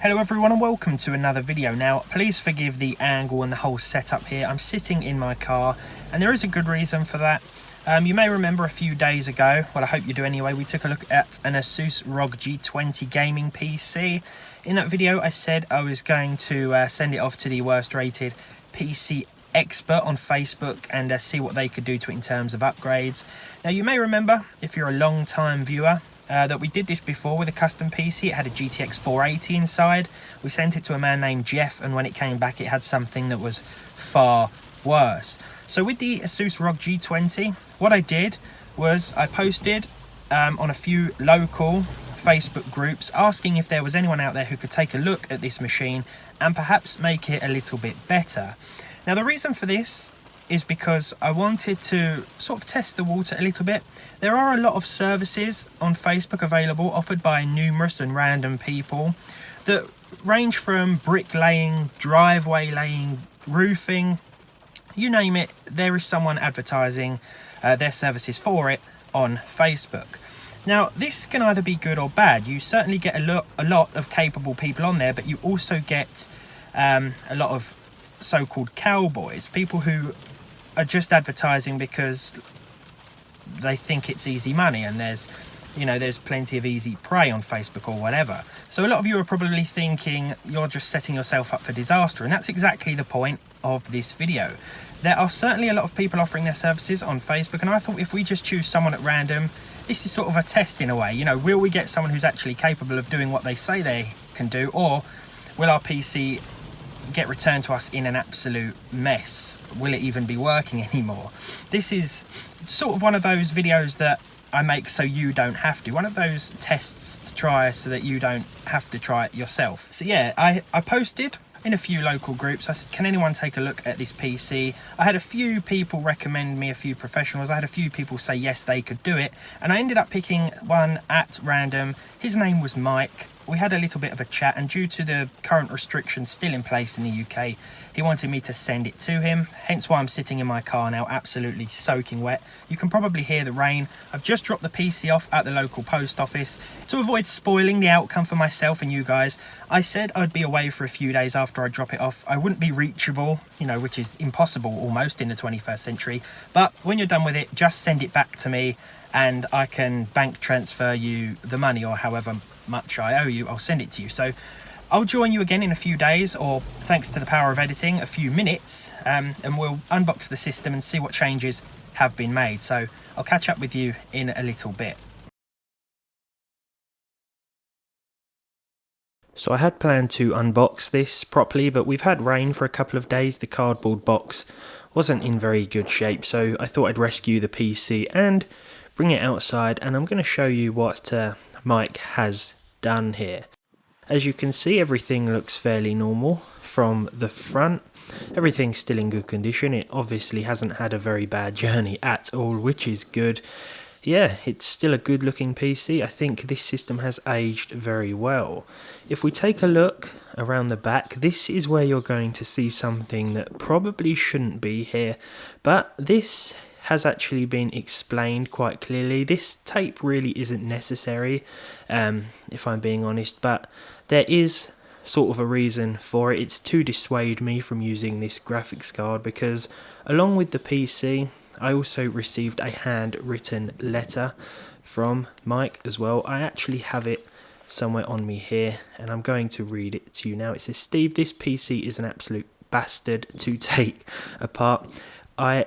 Hello everyone and welcome to another video. Now please forgive the angle and the whole setup here. I'm sitting in my car and there is a good reason for that. You may remember a few days ago, well I hope you do anyway, we took a look at an ASUS ROG G20 gaming PC. In that video I said I was going to send it off to the worst rated PC expert on Facebook and see what they could do to it in terms of upgrades. Now you may remember, if you're a long time viewer, that we did this before with a custom PC. It had a GTX 480 inside. We sent it to a man named Jeff, and when it came back it had something that was far worse. So with the ASUS ROG G20, what I did was I posted on a few local Facebook groups asking if there was anyone out there who could take a look at this machine and perhaps make it a little bit better. Now the reason for this is because I wanted to sort of test the water a little bit. There are a lot of services on Facebook available, offered by numerous and random people, that range from bricklaying, driveway laying, roofing, you name it. There is someone advertising their services for it on Facebook. Now this can either be good or bad. You certainly get a lot of capable people on there, but you also get a lot of so-called cowboys, people who are just advertising because they think it's easy money, and there's plenty of easy prey on Facebook or whatever. So a lot of you are probably thinking you're just setting yourself up for disaster, and that's exactly the point of this video. There are certainly a lot of people offering their services on Facebook, and I thought if we just choose someone at random, this is sort of a test in a way. Will we get someone who's actually capable of doing what they say they can do, or will our PC get returned to us in an absolute mess? Will it even be working anymore? This is sort of one of those videos that I make so you don't have to. One of those tests to try so that you don't have to try it yourself. So yeah, I posted in a few local groups. I said, can anyone take a look at this PC? I had a few people recommend me, a few professionals. I had a few people say yes, they could do it. And I ended up picking one at random. His name was Mike. We had a little bit of a chat, and due to the current restrictions still in place in the UK, he wanted me to send it to him, hence why I'm sitting in my car now absolutely soaking wet. You can probably hear the rain. I've just dropped the PC off at the local post office. To avoid spoiling the outcome for myself and you guys, I said I'd be away for a few days after I drop it off. I wouldn't be reachable, which is impossible almost in the 21st century, but when you're done with it, just send it back to me and I can bank transfer you the money, or however much I owe you, I'll send it to you. So I'll join you again in a few days, or thanks to the power of editing, a few minutes, and we'll unbox the system and see what changes have been made. So I'll catch up with you in a little bit. So I had planned to unbox this properly, but we've had rain for a couple of days. The cardboard box wasn't in very good shape, so I thought I'd rescue the PC and bring it outside, and I'm going to show you what Mike has done here. As you can see, everything looks fairly normal from the front. Everything's still in good condition. It obviously hasn't had a very bad journey at all, which is good. Yeah, it's still a good looking PC. I think this system has aged very well. If we take a look around the back, this is where you're going to see something that probably shouldn't be here, but this has actually been explained quite clearly. This tape really isn't necessary, if I'm being honest, but there is sort of a reason for it. It's to dissuade me from using this graphics card, because along with the PC, I also received a handwritten letter from Mike as well. I actually have it somewhere on me here, and I'm going to read it to you now. It says, "Steve, this PC is an absolute bastard to take apart. I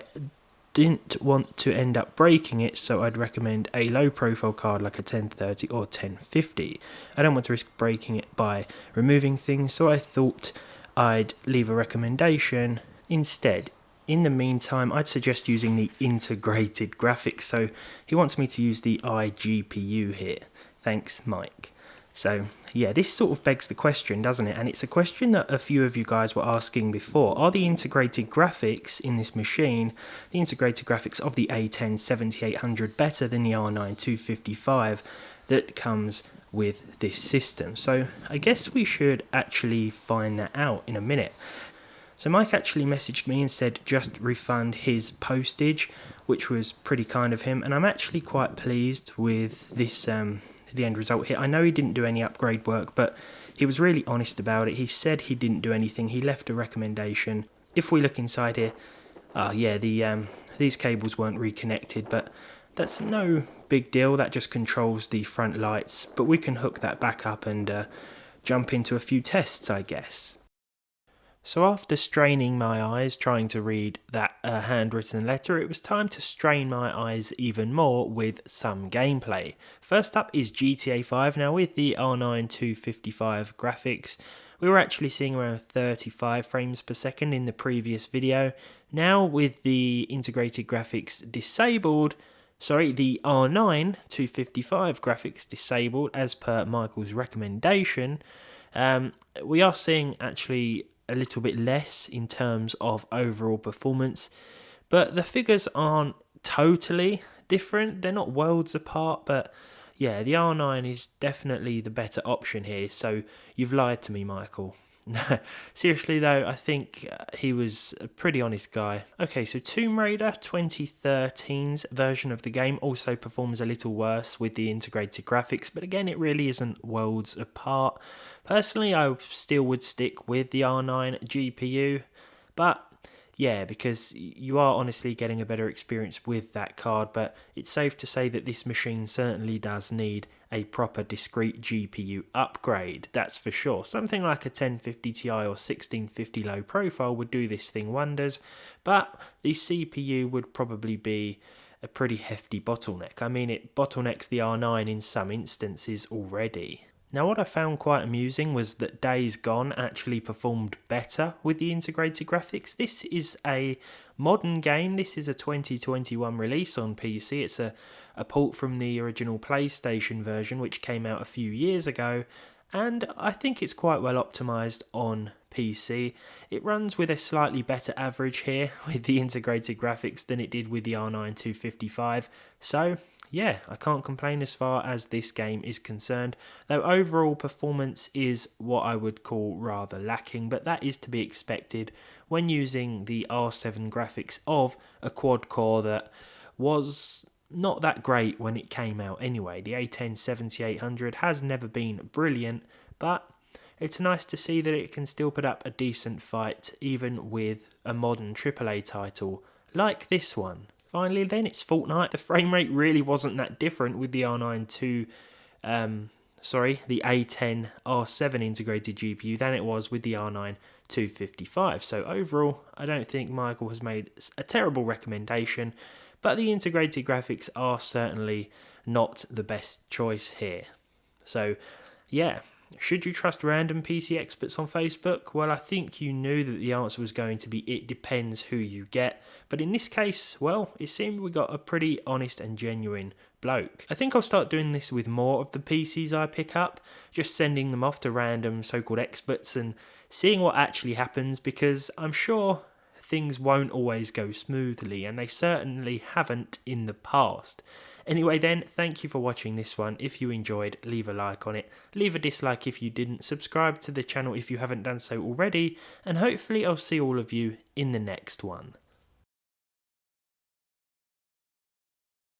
didn't want to end up breaking it, so I'd recommend a low profile card like a 1030 or 1050. I don't want to risk breaking it by removing things, so I thought I'd leave a recommendation instead. In the meantime, I'd suggest using the integrated graphics." So he wants me to use the iGPU here. Thanks, Mike. So yeah, this sort of begs the question, doesn't it? And it's a question that a few of you guys were asking before. Are the integrated graphics in this machine, the integrated graphics of the A10 7800, better than the R9 255 that comes with this system? So I guess we should actually find that out in a minute. So Mike actually messaged me and said just refund his postage, which was pretty kind of him, and I'm actually quite pleased with this the end result here. I know he didn't do any upgrade work, but He was really honest about it. He said he didn't do anything. He left a recommendation. If we look inside here, these cables weren't reconnected, but that's no big deal. That just controls the front lights, but we can hook that back up and jump into a few tests, I guess. So after straining my eyes trying to read that handwritten letter, it was time to strain my eyes even more with some gameplay. First up is GTA 5. Now with the R9 255 graphics, we were actually seeing around 35 frames per second in the previous video. Now with the integrated graphics disabled, the R9 255 graphics disabled as per Michael's recommendation, we are seeing actually a little bit less in terms of overall performance, but the figures aren't totally different. They're not worlds apart, but yeah, the R9 is definitely the better option here, so you've lied to me, Michael. Seriously though, I think he was a pretty honest guy. Okay, so Tomb Raider 2013's version of the game also performs a little worse with the integrated graphics, but again, it really isn't worlds apart. Personally, I still would stick with the R9 GPU, but yeah, because you are honestly getting a better experience with that card, but it's safe to say that this machine certainly does need a proper discrete GPU upgrade, that's for sure. Something like a 1050 Ti or 1650 low profile would do this thing wonders, but the CPU would probably be a pretty hefty bottleneck. I mean, it bottlenecks the R9 in some instances already. Now what I found quite amusing was that Days Gone actually performed better with the integrated graphics. This is a modern game. This is a 2021 release on PC. It's a port from the original PlayStation version, which came out a few years ago, and I think it's quite well optimized on PC. It runs with a slightly better average here with the integrated graphics than it did with the R9 255, so yeah, I can't complain as far as this game is concerned, though overall performance is what I would call rather lacking, but that is to be expected when using the R7 graphics of a quad core that was not that great when it came out anyway. The A10-7800 has never been brilliant, but it's nice to see that it can still put up a decent fight even with a modern AAA title like this one. Finally then, it's Fortnite. The frame rate really wasn't that different with the the A10 R7 integrated GPU than it was with the R9 255. So overall, I don't think Michael has made a terrible recommendation, but the integrated graphics are certainly not the best choice here. So yeah, should you trust random PC experts on Facebook? Well, I think you knew that the answer was going to be it depends who you get. But in this case, well, it seemed we got a pretty honest and genuine bloke. I think I'll start doing this with more of the PCs I pick up, just sending them off to random so-called experts and seeing what actually happens, because I'm sure things won't always go smoothly, and they certainly haven't in the past. Anyway then, thank you for watching this one. If you enjoyed, leave a like on it, leave a dislike if you didn't, subscribe to the channel if you haven't done so already, and hopefully I'll see all of you in the next one.